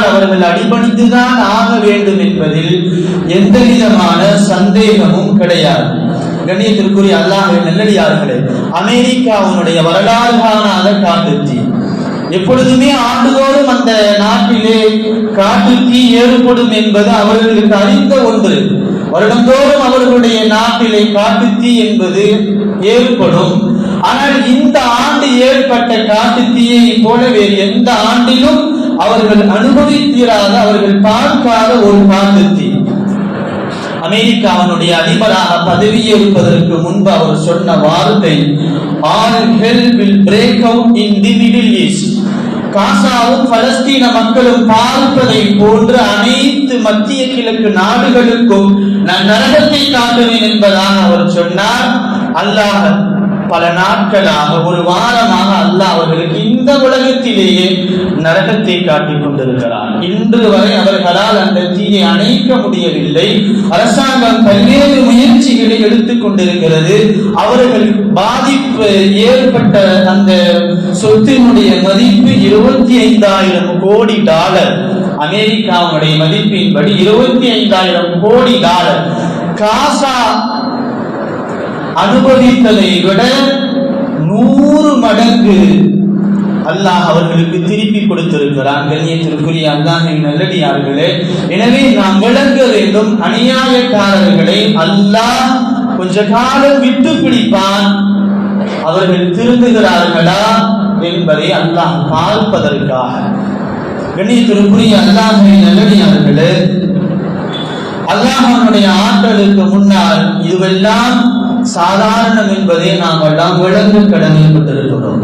அவர்கள் அடிபணிந்துதான் ஆக வேண்டும் என்பதில் எந்த விதமான சந்தேகமும் கிடையாது. கண்ணியத்திற்குரிய அல்லாஹ்வின் நல்லடியார்களே, அமெரிக்காவுடைய வரலாறு காணாத காட்டுத்தீ எப்பொழுதுமே ஆண்டுதோறும் அந்த நாட்டிலே காட்டுத்தீ ஏற்படும் என்பது அவர்களுக்கு அறிந்த ஒன்று. வருடந்தோறும் அவர்களுடைய நாட்டிலே காட்டுத்தீ என்பது ஏற்படும். ஆனால் இந்த ஆண்டு ஏற்பட்ட காட்டுத்தீயை போல வேறு எந்த ஆண்டிலும் அவர்கள் அனுபவித்தீராத, அவர்கள் பார்க்காத ஒரு காட்டுத்தீ. அமெரிக்காவினுடைய அதிபராக பதவியேற்பதற்கு முன்பு அவர் சொன்ன வார்த்தை, all hell will break out in the Middle East. காசாவும் Palestine மக்களும் பார்ப்பதை போன்று அனைத்து மத்திய கிழக்கு நாடுகளுக்கும் நான் நரகத்தை காட்டுவேன் என்பதாக அவர் சொன்னார். அல்லாஹ் பல நாட்களாக, ஒரு வாரமாக அல்லாஹ் அவர்களுக்கு இந்த உலகத்திலேயே நரகத்தை காட்டிக் கொண்டிருக்கிறார். இன்று வரை அவர்களால் அந்த தீயை அணைக்க முடியவில்லை. அரசாங்கம் பல்வேறு முயற்சிகளை எடுத்துக் கொண்டிருக்கிறது. அவர்கள் பாதிப்பு ஏற்பட்ட அந்த சொத்தினுடைய மதிப்பு $25,000 கோடி. அமெரிக்காவுடைய மதிப்பின்படி $25,000 கோடி. காசா அனுபவித்ததை விட 100 மடங்கு அல்லாஹ் அவர்களுக்கு திருப்பி கொடுத்திருக்கிறான். கண்ணியத்திற்குரிய அல்லாஹ்வின் நல்லடியார்களே, எனவே நாம் விளங்க வேண்டும், அநியாயக்காரர்களை அல்லாஹ் கொஞ்ச காலம் விட்டு பிடிப்பான். அவர்கள் திருந்துகிறார்களா என்பதை அல்லாஹ் பார்ப்பதற்காக. கண்ணியத்திற்குரிய அல்லாஹ்வின் நல்லடியார்களே, அல்லாஹ்வுடைய ஆற்றலுக்கு முன்னால் இதுவெல்லாம் சாதாரணம் என்பதை நாம் எல்லாம் விளங்க கடமைப்பட்டிருக்கிறோம்.